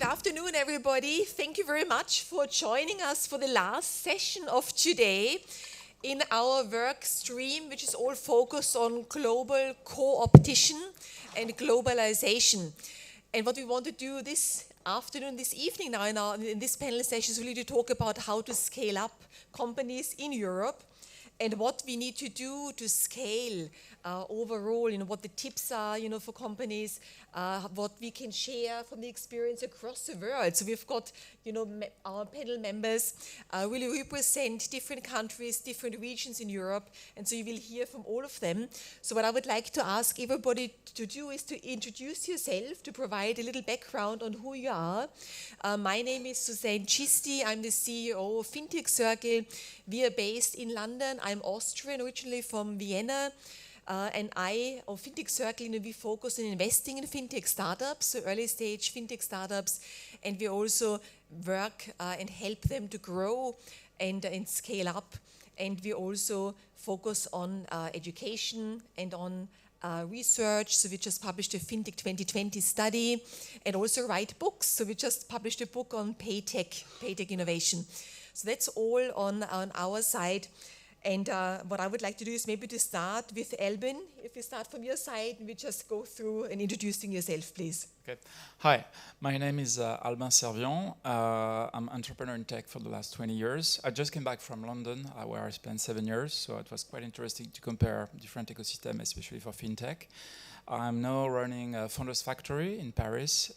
Good afternoon, everybody. Thank you very much for joining us for the last session of today in our work stream, which is all focused on global co-opetition and globalization. And what we want to do this afternoon, this evening now in this panel session is really to talk about how to scale up companies in Europe and what we need to do to scale overall, what the tips are, for companies, what we can share from the experience across the world. So we've got, our panel members really represent different countries, different regions in Europe, and so you will hear from all of them. So what I would like to ask everybody to do is to introduce yourself, to provide a little background on who you are. My name is Susanne Chishti. I'm the CEO of Fintech Circle. We are based in London. I'm Austrian, originally from Vienna. And Fintech Circle, we focus on investing in fintech startups, so early stage fintech startups, and we also work and help them to grow and scale up. And we also focus on education and on research. So we just published a Fintech 2020 study and also write books. So we just published a book on paytech innovation. So that's all on our side. And what I would like to do is maybe to start with Albin. If you start from your side, and we just go through and introducing yourself, please. Okay. Hi, my name is Albin Serviant. I'm an entrepreneur in tech for the last 20 years. I just came back from London, where I spent 7 years, so it was quite interesting to compare different ecosystems, especially for fintech. I'm now running a Founders Factory in Paris.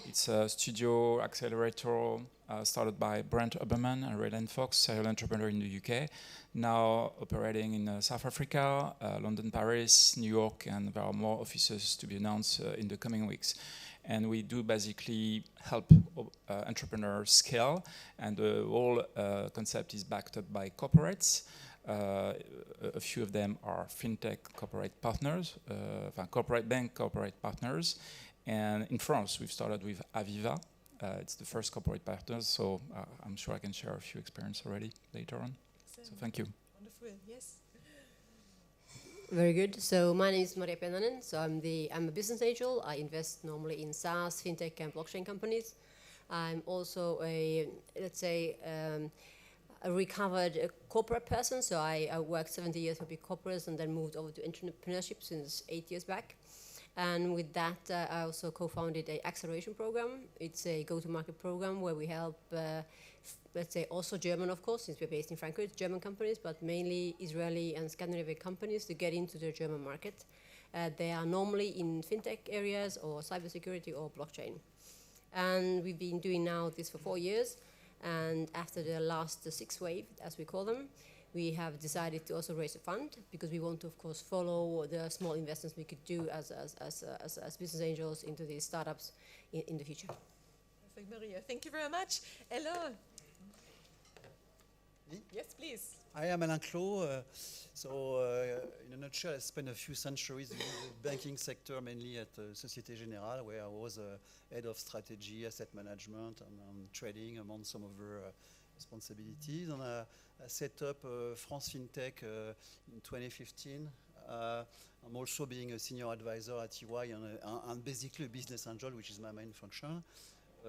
It's a studio accelerator started by Brent Oberman and Raylan Fox, serial entrepreneur in the UK, now operating in South Africa, London, Paris, New York, and there are more offices to be announced in the coming weeks. And we do basically help entrepreneurs scale, and the whole concept is backed up by corporates. A few of them are fintech corporate partners, corporate bank corporate partners. And in France, we've started with Aviva. It's the first corporate partners, so I'm sure I can share a few experience already later on. Excellent. So thank you. Wonderful, yes. Very good. So my name is Pennanen. So I'm a business angel. I invest normally in SaaS, fintech, and blockchain companies. I'm also a recovered corporate person. So I worked 70 years for big corporates and then moved over to entrepreneurship since 8 years back. And with that, I also co-founded an acceleration program. It's a go-to-market program where we help, also German, of course, since we're based in Frankfurt, German companies, but mainly Israeli and Scandinavian companies to get into the German market. They are normally in fintech areas or cybersecurity or blockchain. And we've been doing now this for 4 years. And after the last 6 wave, as we call them, we have decided to also raise a fund because we want to, of course, follow the small investments we could do as business angels into these startups in the future. Perfect, Maria. Thank you very much. Alain. Yes, please. I am Alain Clot. In a nutshell, I spent a few centuries in the banking sector, mainly at Société Générale, where I was head of strategy, asset management, and trading, among some other responsibilities. And I set up France Fintech in 2015. I'm also being a senior advisor at EY and basically a business angel, which is my main function.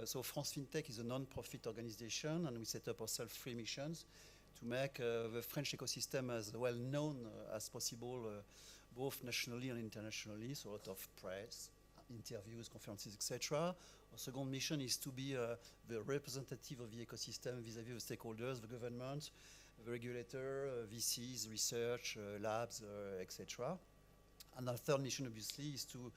So France Fintech is a non-profit organization, and we set up ourselves 3 missions to make the French ecosystem as well known as possible, both nationally and internationally, so a lot of press, interviews, conferences, etc. Our second mission is to be the representative of the ecosystem vis-à-vis the stakeholders, the government, the regulator, VCs, research, labs, etc. And our third mission, obviously, is to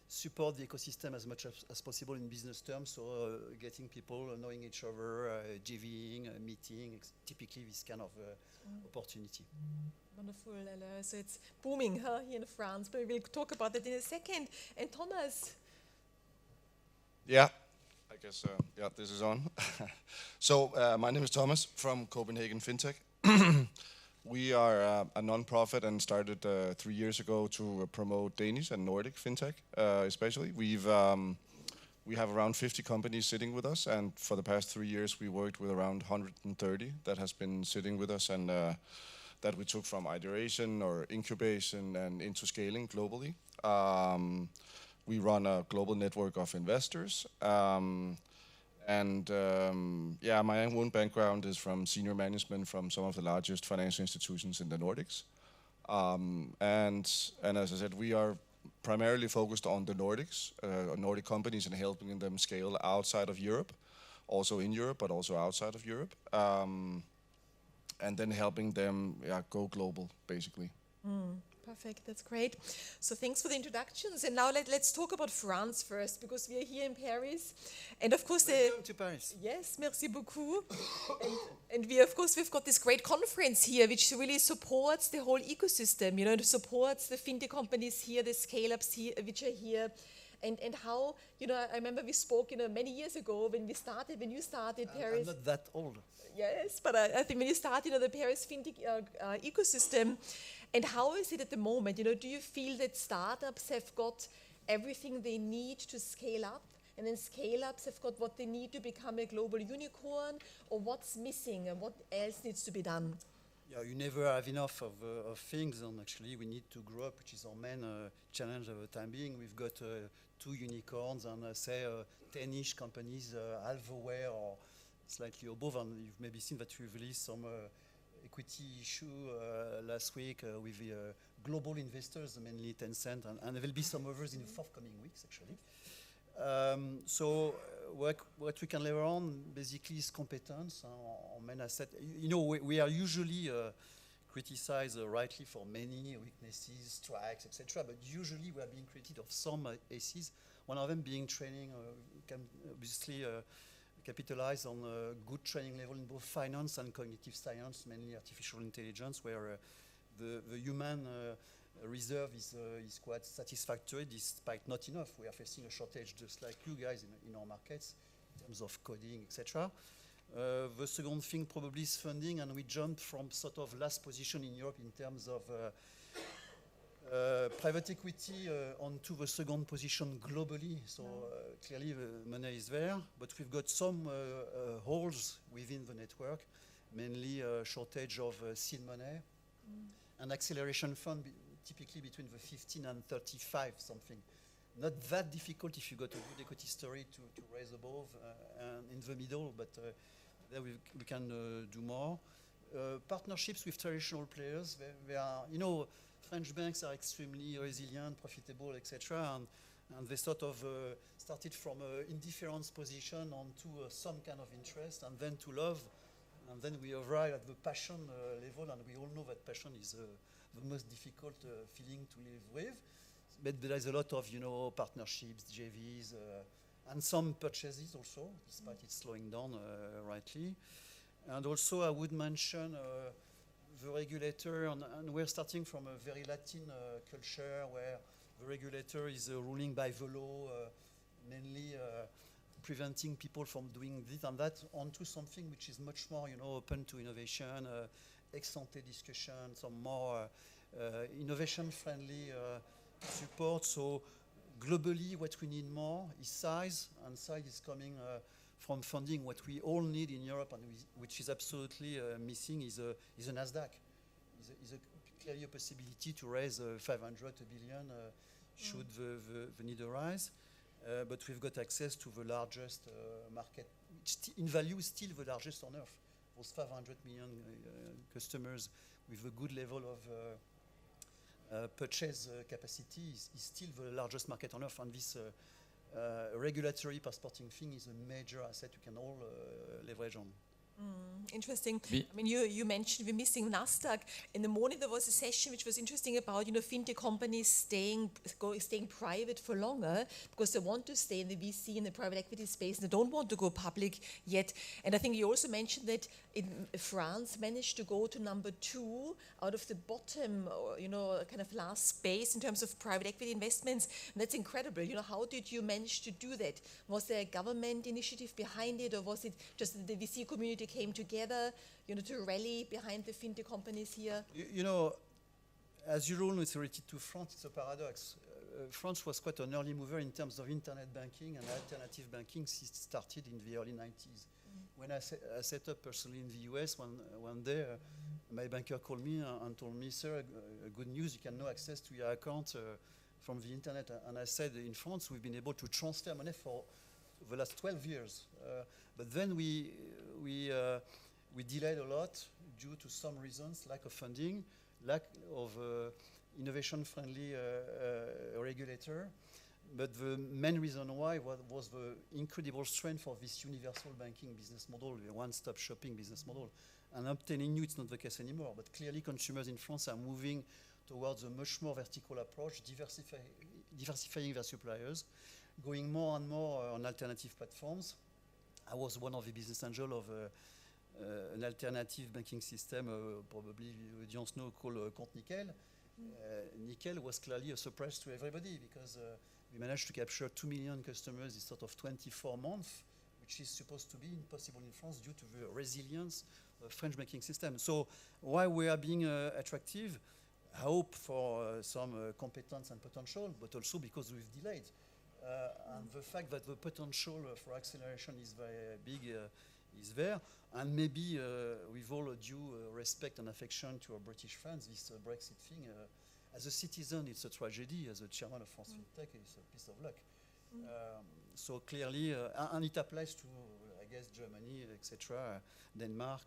support the ecosystem as much as possible in business terms, so getting people knowing each other, JVing, meeting, typically this kind of opportunity. Wonderful, Alain. So it's booming here in France, but we'll talk about that in a second. And Thomas. Yeah, I guess, this is on. So my name is Thomas from Copenhagen Fintech. We are a non-profit and started 3 years ago to promote Danish and Nordic fintech, especially. We have around 50 companies sitting with us, and for the past 3 years we worked with around 130 that has been sitting with us, and that we took from ideation or incubation and into scaling globally. we run a global network of investors. Yeah, my own background is from senior management from some of the largest financial institutions in the Nordics. And as I said, we are primarily focused on the Nordics, Nordic companies, and helping them scale outside of Europe, also in Europe, but also outside of Europe. And then helping them go global, basically. Perfect, that's great. So thanks for the introductions. And now let's talk about France first, because we are here in Paris. And of course, Welcome to Paris. yes, merci beaucoup. and we've got this great conference here, which really supports the whole ecosystem. You know, it supports the fintech companies here, the scale-ups here, which are here. And how, you know, I remember we spoke, you know, many years ago when you started Paris. I'm not that old. Yes, but I think when you start, you know, the Paris fintech ecosystem, and how is it at the moment? You know, do you feel that startups have got everything they need to scale up, and then scale-ups have got what they need to become a global unicorn, or what's missing and what else needs to be done? Yeah, you never have enough of things, and actually we need to grow up, which is our main challenge at the time being. We've got 2 unicorns and say 10-ish companies half away or slightly above, and you've maybe seen that we've released some equity issue last week with the global investors, mainly Jensen, and there will be some others in the forthcoming weeks, actually. So what we can lever on basically is competence on main asset. You know, we are usually criticized rightly for many weaknesses, strikes, etc. But usually we are being critical of some aces. One of them being training, can obviously capitalize on a good training level in both finance and cognitive science, mainly artificial intelligence, where the human reserve is quite satisfactory, despite not enough. We are facing a shortage, just like you guys in our markets, in terms of coding, etc. The second thing probably is funding, and we jumped from sort of last position in Europe in terms of private equity onto the second position globally. So clearly the money is there, but we've got some holes within the network, mainly a shortage of seed money. An acceleration fund typically between the 15 and 35 something. Not that difficult if you got a good equity story to raise above and in the middle, but there we can do more. Partnerships with traditional players. They are, you know, French banks are extremely resilient, profitable, etc. And they sort of started from indifference position onto some kind of interest, and then to love. And then we arrive at the passion level, and we all know that passion is the most difficult feeling to live with. But there is a lot of, you know, partnerships, JVs, and some purchases also, despite it slowing down rightly. And also I would mention the regulator, and we're starting from a very Latin culture where the regulator is ruling by the law, mainly preventing people from doing this and that, onto something which is much more, you know, open to innovation, ex-ante discussion, some more innovation-friendly support. So globally, what we need more is size, and size is coming from funding. What we all need in Europe, and which is absolutely missing, is a Nasdaq. Is clearly a possibility to raise 500 billion should the need arise. But we've got access to the largest market, which in value is still the largest on earth. Those 500 million customers with a good level of purchase capacity is still the largest market on earth. And this regulatory passporting thing is a major asset we can all leverage on. Interesting. I mean, you mentioned we're missing Nasdaq. In the morning there was a session which was interesting about, you know, fintech companies staying private for longer because they want to stay in the VC and the private equity space and they don't want to go public yet. And I think you also mentioned that in France managed to go to number 2 out of the bottom, you know, kind of last space in terms of private equity investments. And that's incredible. You know, how did you manage to do that? Was there a government initiative behind it, or was it just that the VC community came together, you know, to rally behind the fintech companies here? You know, as usual, it's related to France. It's a paradox. France was quite an early mover in terms of internet banking and alternative banking since it started in the early 90s. When I set up personally in the US, one day my banker called me and told me, sir, good news, you can now access to your account from the internet. And I said in France we've been able to transfer money for the last 12 years. But then we delayed a lot due to some reasons, lack of funding, lack of innovation-friendly regulator. But the main reason why was the incredible strength of this universal banking business model, the one-stop shopping business model. And I'm telling you, it's not the case anymore. But clearly, consumers in France are moving towards a much more vertical approach, diversifying their suppliers, going more and more on alternative platforms. I was one of the business angels of an alternative banking system, probably the audience know, called Compte Nickel. Nickel was clearly a surprise to everybody because we managed to capture 2 million customers in sort of 24 months, which is supposed to be impossible in France due to the resilience of French banking system. So why we are being attractive? I hope for some competence and potential, but also because we've delayed. And the fact that the potential for acceleration is very big is there. And maybe with all due respect and affection to our British friends, this Brexit thing, as a citizen, it's a tragedy. As a chairman of France Fintech, it's a piece of luck. So clearly, and it applies to, I guess, Germany, etc., Denmark,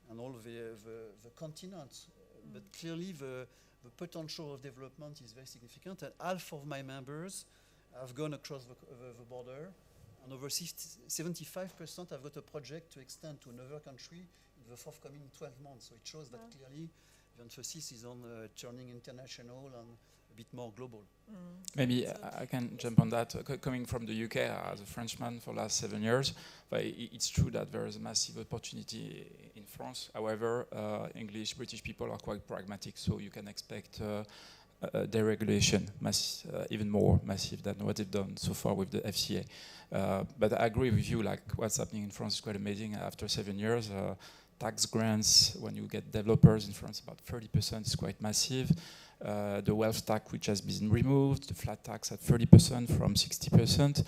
and all the continent. But clearly, the potential of development is very significant. And half of my members have gone across the border, and over 75% have got a project to extend to another country in the forthcoming 12 months. So it shows that clearly the emphasis is on turning international and a bit more global. Maybe I can jump on that. Coming from the UK as a Frenchman for the last 7 years, but it's true that there is a massive opportunity in France. However, English, British people are quite pragmatic, so you can expect deregulation, even more massive than what they've done so far with the FCA. But I agree with you, like what's happening in France is quite amazing. After 7 years, tax grants, when you get developers in France, about 30% is quite massive. The wealth tax, which has been removed, the flat tax at 30% from 60%,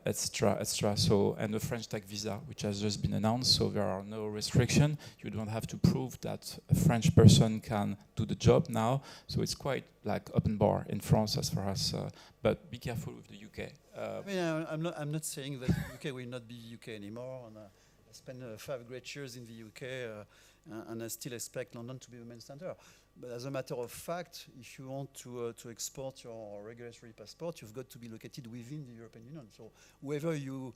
etc. So, and the French tech visa, which has just been announced, so there are no restrictions. You don't have to prove that a French person can do the job now. So it's quite like open bar in France as far as. But be careful with the UK. I mean, I'm not saying that UK will not be UK anymore. And, I spent 5 great years in the UK, and I still expect London to be the main center. But as a matter of fact, if you want to export your regulatory passport, you've got to be located within the European Union. So whether you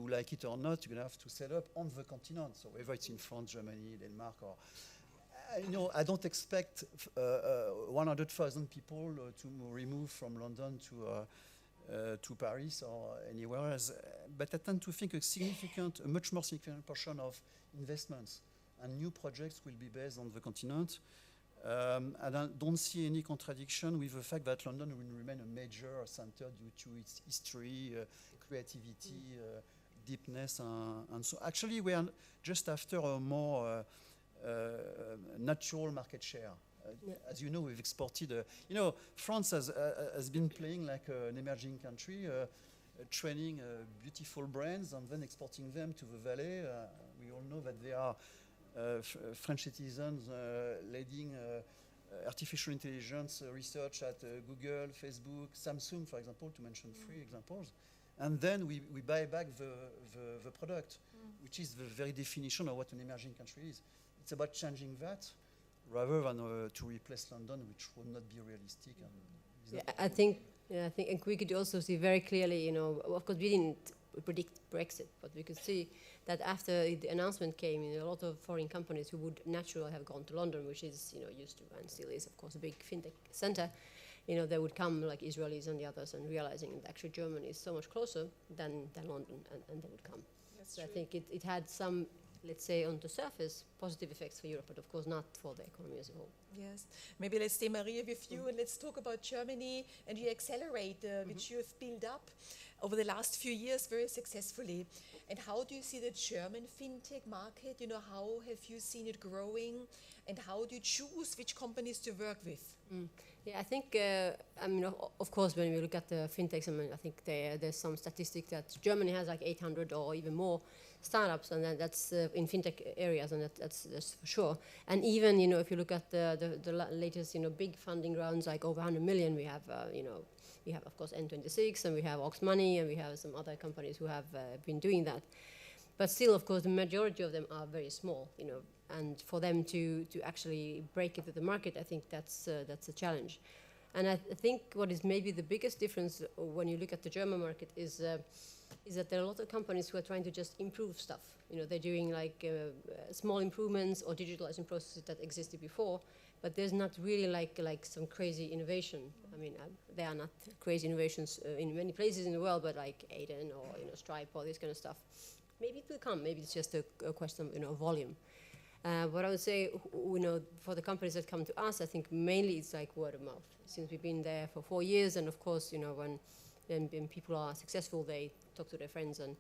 like it or not, you're going to have to set up on the continent. So whether it's in France, Germany, Denmark, or I don't expect 100,000 people to remove from London to Paris or anywhere else. But I tend to think a much more significant portion of investments and new projects will be based on the continent. And I don't see any contradiction with the fact that London will remain a major center due to its history, creativity, deepness, and so actually we are just after a more natural market share. As you know, we've exported. France has been playing like an emerging country, training beautiful brands and then exporting them to the Valley. We all know that they are French citizens leading artificial intelligence research at Google, Facebook, Samsung, for example, to mention 3 examples. And then we buy back the product, which is the very definition of what an emerging country is. It's about changing that rather than to replace London, which would not be realistic. I think, and we could also see very clearly, of course we didn't predict Brexit, but we could see that after the announcement came, a lot of foreign companies who would naturally have gone to London, which is, used to and still is, of course, a big fintech center, they would come like Israelis and the others and realizing that actually Germany is so much closer than London, and they would come. So I think it had some, let's say, on the surface, positive effects for Europe, but of course not for the economy as a whole. Yes. Maybe let's stay, Maria, with you, and let's talk about Germany and the Accelerator, which you have built up over the last few years very successfully. And how do you see the German fintech market? How have you seen it growing? And how do you choose which companies to work with? Yeah, I think, I mean, of course, when we look at the fintechs, I mean, I think there's some statistic that Germany has like 800 or even more startups, and then that's in fintech areas, and that's for sure. And even, you know, if you look at the latest, you know, big funding rounds, like over 100 million, we have, you know, we have, of course, N26, and we have Ox Money, and we have some other companies who have been doing that. But still, of course, the majority of them are very small, you know, and for them to actually break into the market, I think that's a challenge. And I think what is maybe the biggest difference when you look at the German market is that there are a lot of companies who are trying to just improve stuff. You know, they're doing like small improvements or digitalizing processes that existed before, but there's not really like some crazy innovation. I mean, there are not crazy innovations in many places in the world, but like Aiden or, you know, Stripe or this kind of stuff. Maybe it will come. Maybe it's just a question of, you know, volume. What I would say, you know, for the companies that come to us, I think mainly it's like word of mouth. Since we've been there for 4 years, and of course, you know, when people are successful, they talk to their friends, and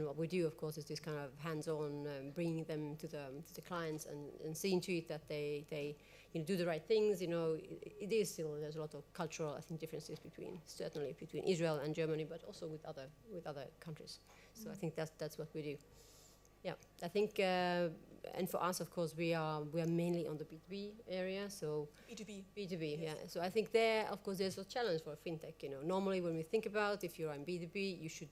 what we do, of course, is this kind of hands-on, bringing them to the clients and seeing to it that they you know, do the right things. You know, it is still, there's a lot of cultural, I think, differences certainly between Israel and Germany, but also with other countries. So I think that's what we do. Yeah, I think, and for us, of course, we are mainly on the B2B area, so B2B. B2B, yes. Yeah. So I think there, of course, there's a challenge for fintech. You know, normally when we think about if you're in B2B, you should,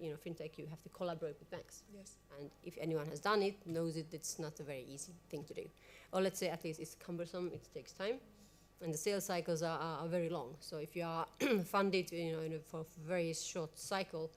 you know, fintech, you have to collaborate with banks. Yes. And if anyone has done it, knows it, it's not a very easy thing to do. Or let's say at least it's cumbersome, it takes time, and the sales cycles are very long. So if you are funded, you know, for a very short cycle,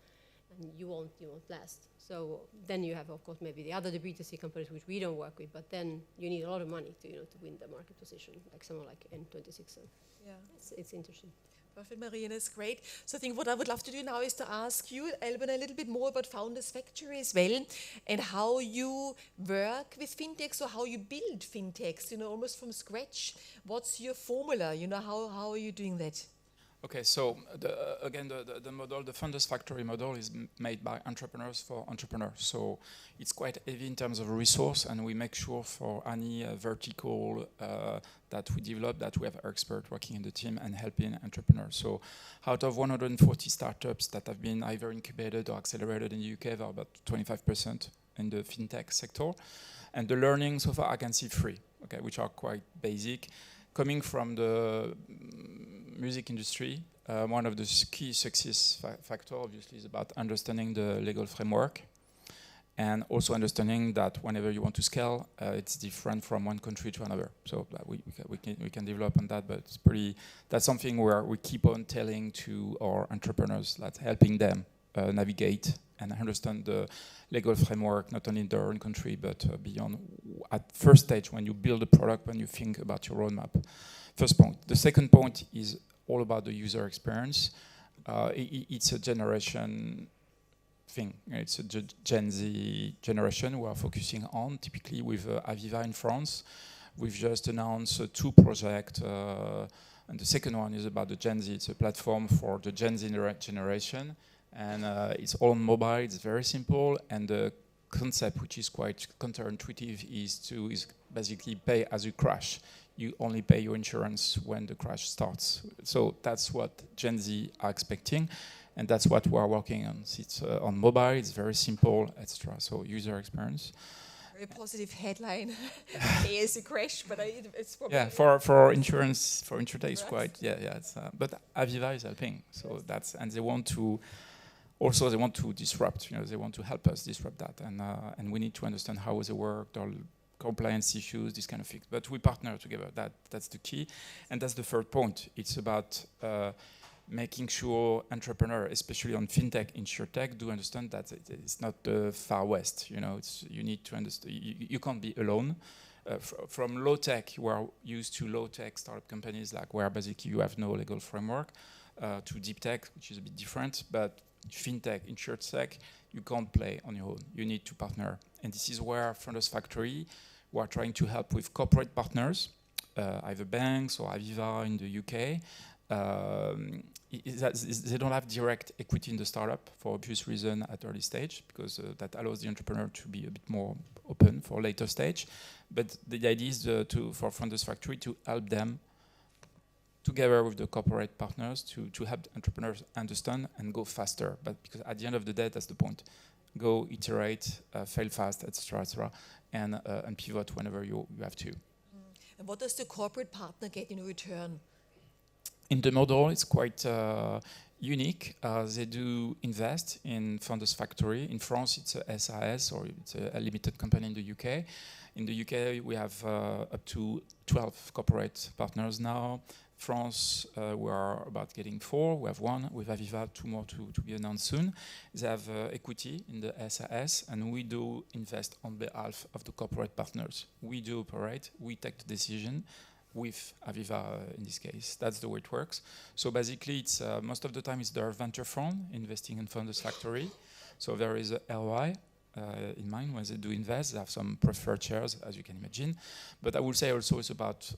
and you won't last. So then you have, of course, maybe the other B2C companies which we don't work with, but then you need a lot of money to, you know, to win the market position, like someone like N26. So Yeah. it's interesting. Perfect, Maria, that's great. So I think what I would love to do now is to ask you, Albin, a little bit more about Founders Factory as well, and how you work with fintechs or how you build fintechs, you know, almost from scratch. What's your formula? You know, how are you doing that? Okay, so again, the model, the Founders Factory model is made by entrepreneurs for entrepreneurs. So it's quite heavy in terms of resource, and we make sure for any vertical that we develop that we have experts working in the team and helping entrepreneurs. So out of 140 startups that have been either incubated or accelerated in the UK, there are about 25% in the fintech sector. And the learning so far I can see 3, okay, which are quite basic. Coming from the music industry, one of the key success factors obviously is about understanding the legal framework, and also understanding that whenever you want to scale, it's different from one country to another. So we can develop on that, but it's that's something where we keep on telling to our entrepreneurs, that's helping them navigate and understand the legal framework, not only in their own country, but beyond. At first stage, when you build a product, when you think about your roadmap. First point. The second point is all about the user experience. It's a generation thing. It's a Gen Z generation we are focusing on, typically with Aviva in France. We've just announced 2 projects, and the second one is about the Gen Z. It's a platform for the Gen Z generation, and it's all on mobile. It's very simple, and the concept, which is quite counterintuitive, is basically pay as you crash. You only pay your insurance when the crash starts. So that's what Gen Z are expecting, and that's what we are working on. It's on mobile, it's very simple, etc. So user experience. Very positive headline. Pay as you crash, but it's probably... Yeah, for insurance, for InsurTech, it's quite, it's, but Aviva is helping. So that's, and they want to disrupt, you know, they want to help us disrupt that. And we need to understand how they work, their compliance issues, this kind of things. But we partner together, that's the key. And that's the third point. It's about making sure entrepreneurs, especially on fintech, InsurTech, do understand that it's not the far west. You know, you need to understand, you can't be alone. From low tech, you are used to low tech startup companies, like where basically you have no legal framework, to deep tech, which is a bit different. But fintech, InsurTech, you can't play on your own. You need to partner. And this is where Founders Factory, we are trying to help with corporate partners, either banks or Aviva in the UK. They don't have direct equity in the startup for obvious reason at early stage, because that allows the entrepreneur to be a bit more open for later stage. But the idea is for Founders Factory to help them together with the corporate partners to help entrepreneurs understand and go faster. But because at the end of the day, that's the point. Go, iterate, fail fast, etc., and pivot whenever you have to. And what does the corporate partner get in return? In the model, it's quite unique. They do invest in Founders Factory. In France, it's a SAS, or it's a limited company in the UK. In the UK, we have up to 12 corporate partners now. France, we are about getting 4. We have 1 with Aviva, 2 more to be announced soon. They have equity in the SAS, and we do invest on behalf of the corporate partners. We do operate, we take the decision with Aviva in this case. That's the way it works. So basically, it's most of the time it's their venture fund investing in Founders Factory. So there is a ROI in mind when they do invest. They have some preferred shares, as you can imagine. But I would say also it's about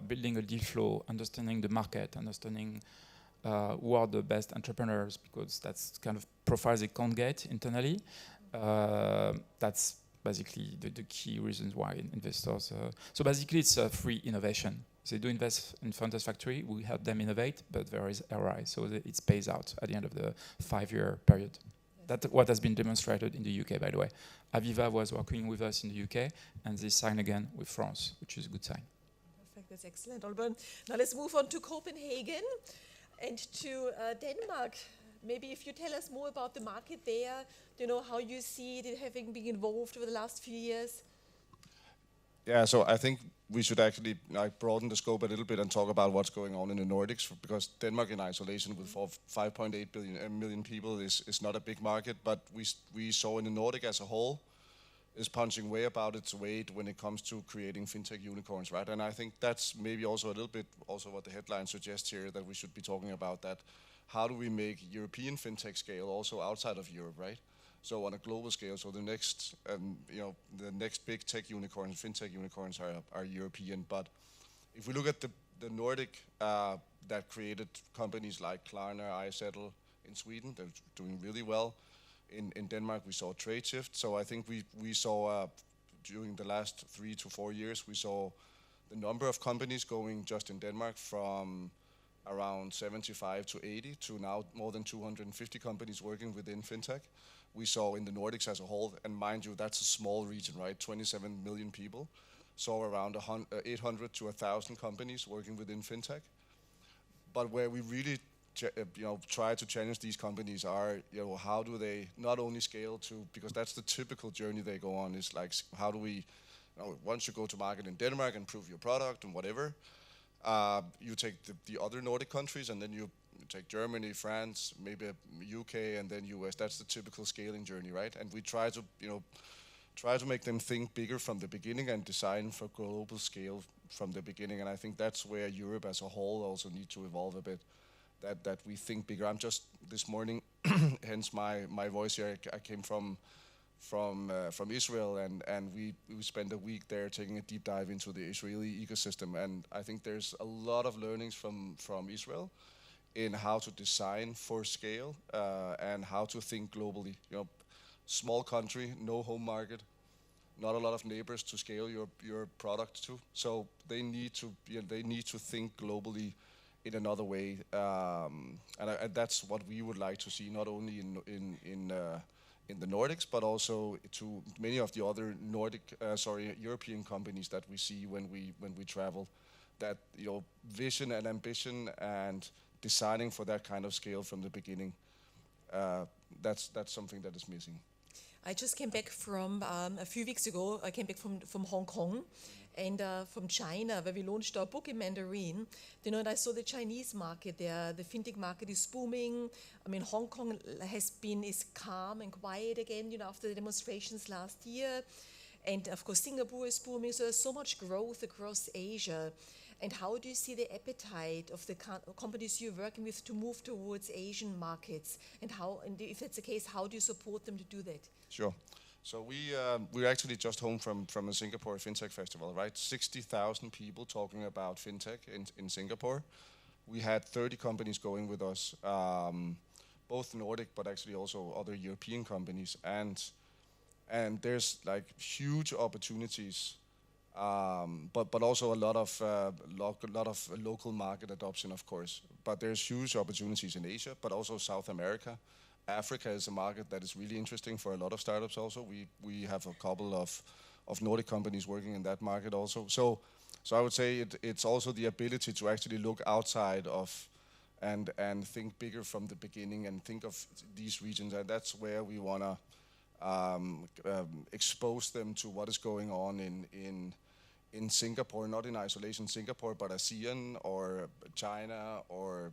building a deal flow, understanding the market, understanding who are the best entrepreneurs, because that's kind of profiles they can't get internally. That's basically the key reasons why investors. So basically, it's free innovation. They do invest in Founders Factory. We help them innovate, but there is ROI, so it pays out at the end of the 5-year period. That's what has been demonstrated in the UK, by the way. Aviva was working with us in the UK, and they signed again with France, which is a good sign. Perfect, that's excellent, Albin. Now let's move on to Copenhagen and to Denmark. Maybe if you tell us more about the market there, how you see it having been involved over the last few years. Yeah, so I think we should actually broaden the scope a little bit and talk about what's going on in the Nordics, because Denmark in isolation with 5.8 million people is not a big market, but we saw in the Nordic as a whole is punching way about its weight when it comes to creating fintech unicorns, right? And I think that's maybe also a little bit also what the headline suggests here, that we should be talking about that. How do we make European fintech scale also outside of Europe, right? So on a global scale, so the next big tech unicorns, fintech unicorns are European. But if we look at the Nordic that created companies like Klarna, iZettle in Sweden, they're doing really well. In Denmark, we saw Tradeshift. So I think we saw during the last 3 to 4 years, we saw the number of companies going just in Denmark from around 75 to 80 to now more than 250 companies working within fintech. We saw in the Nordics as a whole, and mind you, that's a small region, right? 27 million people. So around 800 to 1,000 companies working within fintech. But where we really try to challenge these companies are, how do they not only scale to, because that's the typical journey they go on, is like, how do we, once you go to market in Denmark and prove your product and whatever, you take the other Nordic countries, and then you take Germany, France, maybe UK, and then US. That's the typical scaling journey, right? And we try to make them think bigger from the beginning and design for global scale from the beginning. And I think that's where Europe as a whole also need to evolve a bit. That we think bigger. I'm just this morning, hence my voice here. I came from Israel, and we spent a week there taking a deep dive into the Israeli ecosystem. And I think there's a lot of learnings from Israel in how to design for scale and how to think globally. Small country, no home market, not a lot of neighbors to scale your product to. So they need to think globally in another way, and that's what we would like to see, not only in the Nordics, but also to many of the other European companies that we see when we travel. That vision and ambition and designing for that kind of scale from the beginning. That's something that is missing. I just came back from a few weeks ago. I came back from Hong Kong and from China, where we launched our book in Mandarin. And I saw the Chinese market there. The fintech market is booming. I mean, Hong Kong is calm and quiet again, after the demonstrations last year. And of course, Singapore is booming. So there's so much growth across Asia. And how do you see the appetite of the companies you're working with to move towards Asian markets? And if that's the case, how do you support them to do that? Sure. So we're actually just home from a Singapore FinTech festival, right? 60,000 people talking about FinTech in Singapore. We had 30 companies going with us, both Nordic, but actually also other European companies. And there's like huge opportunities but also a lot of local market adoption, of course. But there's huge opportunities in Asia, but also South America. Africa is a market that is really interesting for a lot of startups also. We have a couple of Nordic companies working in that market also. So I would say it's also the ability to actually look outside of and think bigger from the beginning and think of these regions, and that's where we want to expose them to what is going on in Singapore, not in isolation Singapore, but ASEAN or China or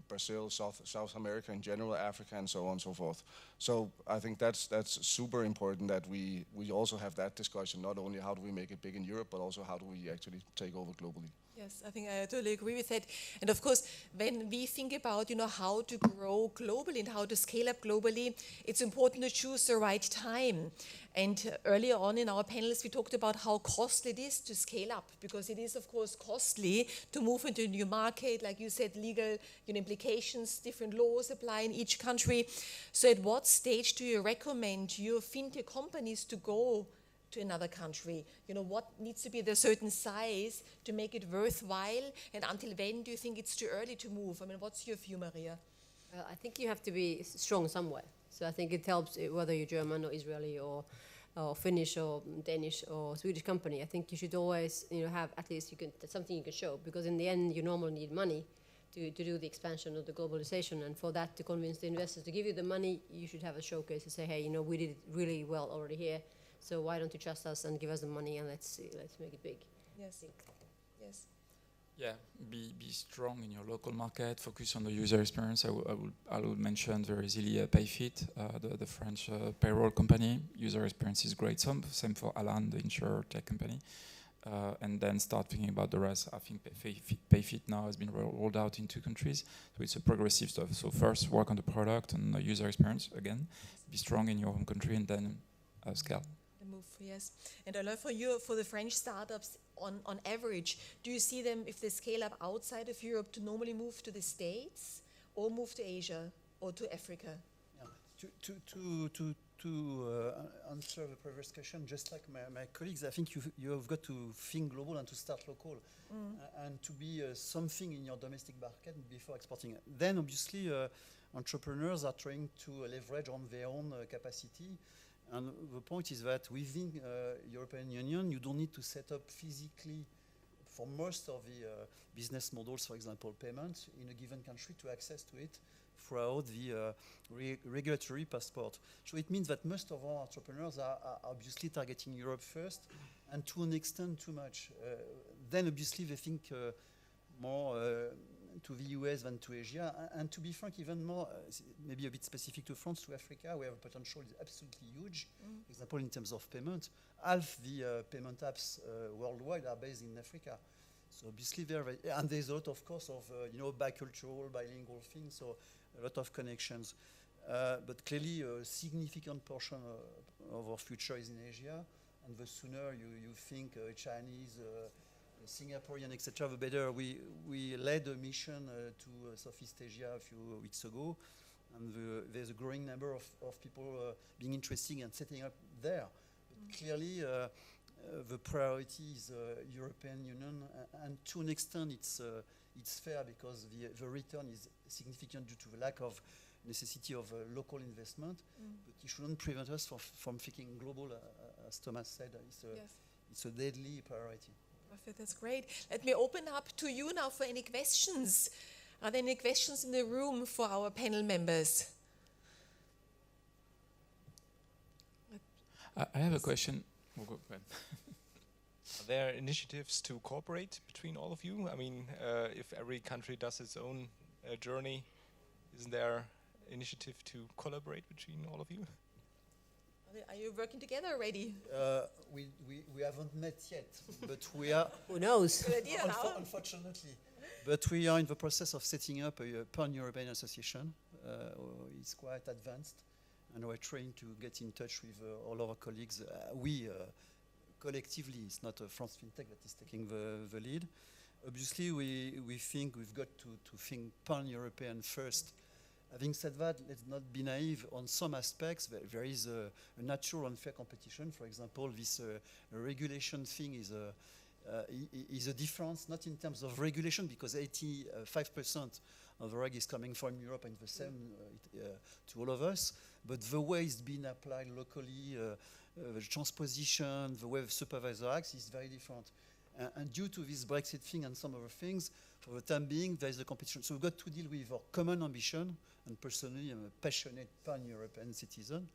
Brazil, South America in general, Africa, and so on and so forth. So I think that's super important that we also have that discussion, not only how do we make it big in Europe, but also how do we actually take over globally. Yes, I think I totally agree with that. And of course, when we think about, how to grow globally and how to scale up globally, it's important to choose the right time. And earlier on in our panels, we talked about how costly it is to scale up, because it is, of course, costly to move into a new market. Like you said, legal implications, different laws apply in each country. So at what stage do you recommend your fintech companies to go to another country? What needs to be the certain size to make it worthwhile? And until when do you think it's too early to move? I mean, what's your view, Maria? I think you have to be strong somewhere. So I think it helps whether you're German or Israeli or Finnish or Danish or Swedish company. I think you should always have at least something you can show, because in the end you normally need money to do the expansion of the globalization, and for that to convince the investors to give you the money, you should have a showcase to say, hey, we did it really well already here. So why don't you trust us and give us the money, and let's make it big. Yes. Yes. Yeah, be strong in your local market. Focus on the user experience. I would mention very easily PayFit, the French payroll company. User experience is great. Same for Alain, the insurer tech company. And then start thinking about the rest. I think PayFit now has been rolled out in 2 countries, so it's a progressive stuff. So first, work on the product and the user experience again. Be strong in your home country, and then scale. Move, yes. And Alain, for the French startups, on average, do you see them, if they scale up outside of Europe, to normally move to the States or move to Asia or to Africa? Yeah. To answer the previous question, just like my colleagues, I think you have got to think global and to start local, and to be something in your domestic market before exporting. Then obviously entrepreneurs are trying to leverage on their own capacity. And the point is that within European Union, you don't need to set up physically for most of the business models, for example, payments in a given country, to access to it throughout the regulatory passport. So it means that most of our entrepreneurs are obviously targeting Europe first, and to an extent too much. Then obviously they think more to the US than to Asia, and to be frank, even more, maybe a bit specific to France, to Africa, where the potential is absolutely huge. For example, in terms of payment, half the payment apps worldwide are based in Africa. So obviously and there's a lot, of course, of bicultural, bilingual things, so a lot of connections. But clearly, a significant portion of our future is in Asia, and the sooner you think Chinese, Singaporean, etc., the better. We led a mission to Southeast Asia a few weeks ago, and there's a growing number of people being interested in setting up there. But clearly, the priority is European Union, and to an extent it's fair, because the return is significant due to the lack of necessity of local investment, but it shouldn't prevent us from thinking global, as Thomas said. It's a deadly priority. Perfect, that's great. Let me open up to you now for any questions. Are there any questions in the room for our panel members? I have a question. Oh, go ahead. Are there initiatives to cooperate between all of you? I mean, if every country does its own journey, isn't there initiative to collaborate between all of you? Are you working together already? We haven't met yet, but we are. Who knows? Good idea, Unfortunately. But we are in the process of setting up a pan-European association. It's quite advanced, and we're trying to get in touch with all our colleagues. We collectively, it's not France Fintech that is taking the lead. Obviously, we think we've got to think pan-European first, Having said that, let's not be naive. On some aspects, there is a natural unfair competition. For example, this regulation thing is a difference, not in terms of regulation, because 85% of the reg is coming from Europe and the same to all of us. But the way it's being applied locally, the transposition, the way the supervisor acts is very different. And due to this Brexit thing and some other things, for the time being, there is a competition. So we've got to deal with our common ambition, and personally, I'm a passionate pan-European citizen,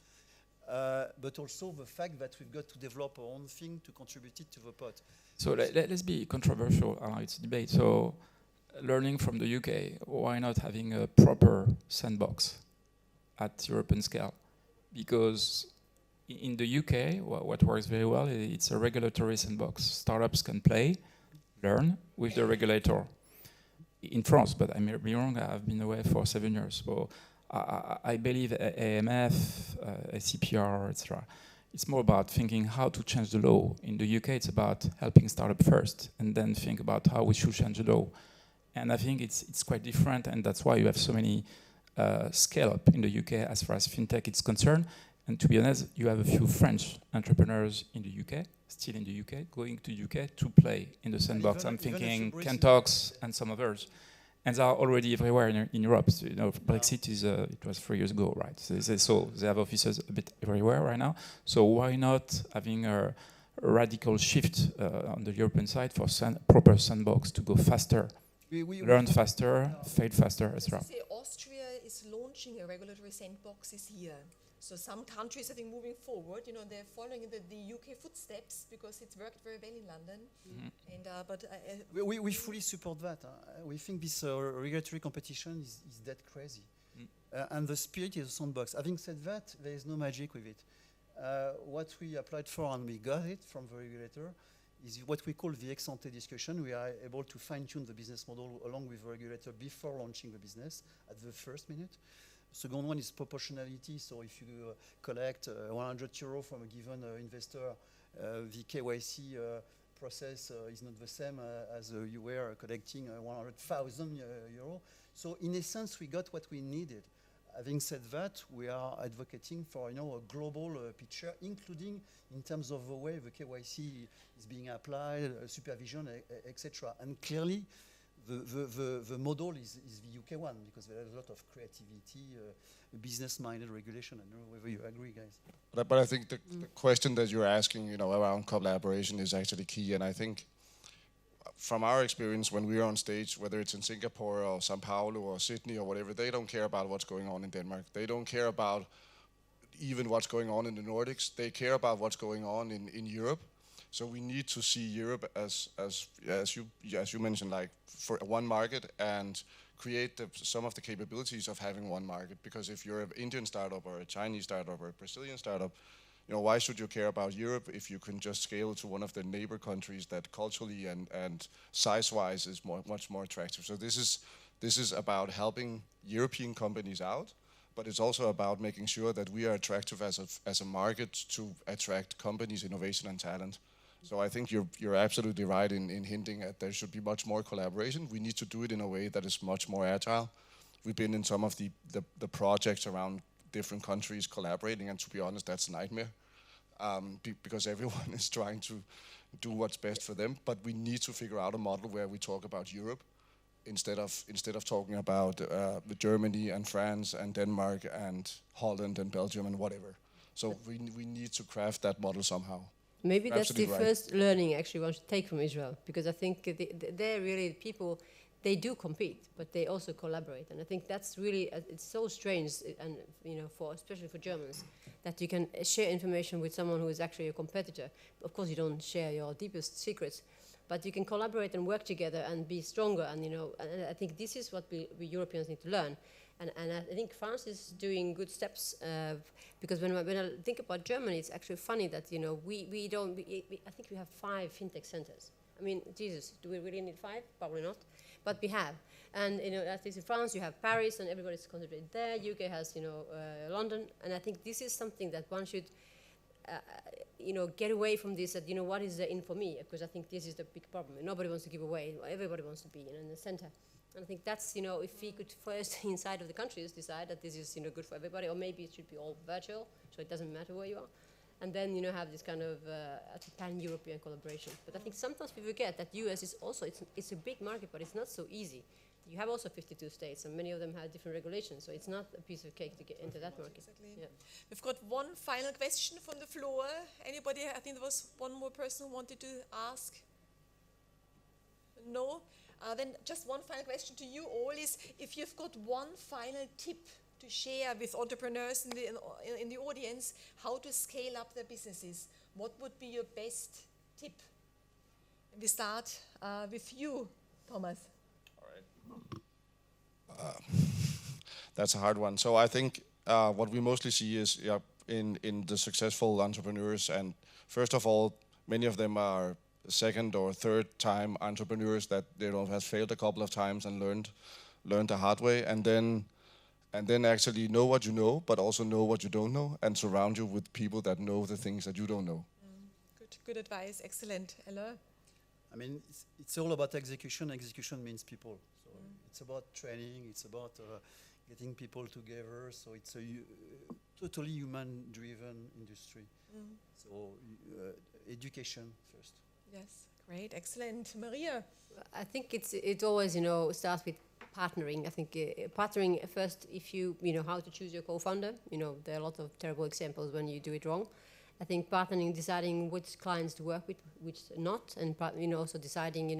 but also the fact that we've got to develop our own thing to contribute it to the pot. So let's be controversial. It's a debate. So learning from the UK, why not having a proper sandbox at European scale? Because in the UK, what works very well, it's a regulatory sandbox. Startups can play, learn with the regulator. In France, but I may be wrong, I've been away for 7 years. So I believe AMF, CPR, etc. It's more about thinking how to change the law. In the UK, it's about helping startup first, and then think about how we should change the law. And I think it's quite different, and that's why you have so many scale-up in the UK as far as fintech is concerned. And to be honest, you have a few French entrepreneurs in the UK, still in the UK, going to the UK to play in the sandbox. I'm thinking Kentox and some others. And they are already everywhere in Europe. So, you know, Brexit is, it was 3 years ago, right? So they have offices a bit everywhere right now. So why not having a radical shift on the European side for proper sandbox to go faster, learn faster, fail faster, etc. Austria is launching a regulatory sandbox this year. So some countries, I think, moving forward, you know, they're following the UK footsteps because it's worked very well in London. Mm-hmm. And but we fully support that. We think this regulatory competition is dead crazy, and the spirit is a sandbox. Having said that, there is no magic with it. What we applied for and we got it from the regulator is what we call the ex-ante discussion. We are able to fine-tune the business model along with the regulator before launching the business at the first minute. Second one is proportionality. So if you collect 100 euro from a given investor, the KYC process is not the same as you were collecting 100,000 euro. So in essence, we got what we needed. Having said that, we are advocating for a global picture, including in terms of the way the KYC is being applied, supervision, etc. And clearly, the model is the UK one, because there is a lot of creativity, business-minded regulation. I don't know whether you agree, guys. But I think the question that you're asking, around collaboration is actually key. And I think from our experience, when we're on stage, whether it's in Singapore or Sao Paulo or Sydney or whatever, they don't care about what's going on in Denmark. They don't care about even what's going on in the Nordics. They care about what's going on in Europe. So we need to see Europe as you mentioned, like for one market, and create some of the capabilities of having one market. Because if you're an Indian startup or a Chinese startup or a Brazilian startup, why should you care about Europe if you can just scale to one of the neighbor countries that culturally and size-wise is much more attractive? So this is about helping European companies out, but it's also about making sure that we are attractive as a market to attract companies, innovation, and talent. So I think you're absolutely right in hinting that there should be much more collaboration. We need to do it in a way that is much more agile. We've been in some of the projects around different countries collaborating, and to be honest, that's a nightmare, because everyone is trying to do what's best for them. But we need to figure out a model where we talk about Europe instead of talking about Germany and France and Denmark and Holland and Belgium and whatever. So we need to craft that model somehow. Maybe You're that's the absolutely right. first learning actually one should take from Israel, because I think they're really people, they do compete, but they also collaborate. And I think that's really, it's so strange, and especially for Germans, that you can share information with someone who is actually a competitor. Of course, you don't share your deepest secrets, but you can collaborate and work together and be stronger. And and I think this is what we Europeans need to learn. And I think France is doing good steps, because when I think about Germany, it's actually funny that we don't. I think we have 5 fintech centers. I mean, Jesus, do we really need 5? Probably not, but we have. And at least in France, you have Paris, and everybody's concentrated there. UK has London, and I think this is something that one should get away from this. That what is in for me? Because I think this is the big problem. Nobody wants to give away. Everybody wants to be in the center. And I think that's, if we could first inside of the countries decide that this is, good for everybody, or maybe it should be all virtual, so it doesn't matter where you are. And then, have this kind of pan-European collaboration. But I think sometimes we forget that US is also, it's a big market, but it's not so easy. You have also 52 states, and many of them have different regulations, so it's not a piece of cake to get into that market. Exactly. Yeah. We've got one final question from the floor. Anybody? I think there was one more person who wanted to ask. No? Then just one final question to you all is, if you've got one final tip to share with entrepreneurs in the audience, how to scale up their businesses, what would be your best tip? We start with you, Thomas. That's a hard one. So I think what we mostly see is in the successful entrepreneurs, and first of all, many of them are second or third time entrepreneurs that have failed a couple of times and learned the hard way, and then actually know what you know, but also know what you don't know, and surround you with people that know the things that you don't know. Good advice. Excellent. Alain? I mean, it's all about execution. Execution means people. So it's about training. It's about getting people together. So it's a totally human-driven industry. So education first. Yes, great, excellent. Maria? I think it always, starts with partnering. I think partnering first, if you know how to choose your co-founder. There are a lot of terrible examples when you do it wrong. I think partnering, deciding which clients to work with, which not, and also deciding,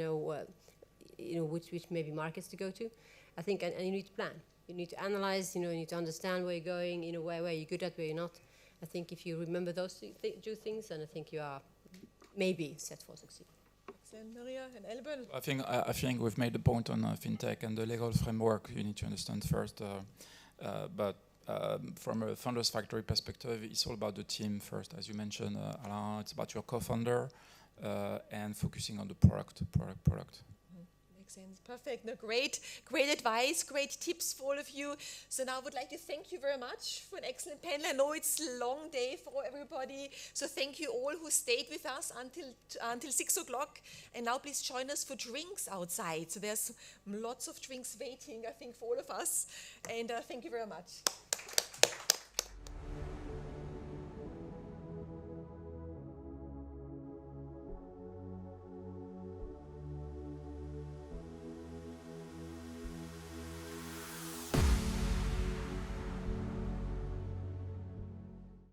which maybe markets to go to. I think, and you need to plan. You need to analyze. You need to understand where you're going. Where you're good at, where you're not. I think if you remember those two things, then I think you are maybe set for succeed. Excellent, Maria and Albin. I think we've made the point on fintech and the legal framework. You need to understand first, but from a founder's factory perspective, it's all about the team first, as you mentioned, Alain. It's about your co-founder and focusing on the product. Makes sense. Perfect. No, great advice, great tips for all of you. So now I would like to thank you very much for an excellent panel. I know it's a long day for everybody, so thank you all who stayed with us until 6 o'clock. And now please join us for drinks outside. So there's lots of drinks waiting, I think, for all of us. And thank you very much.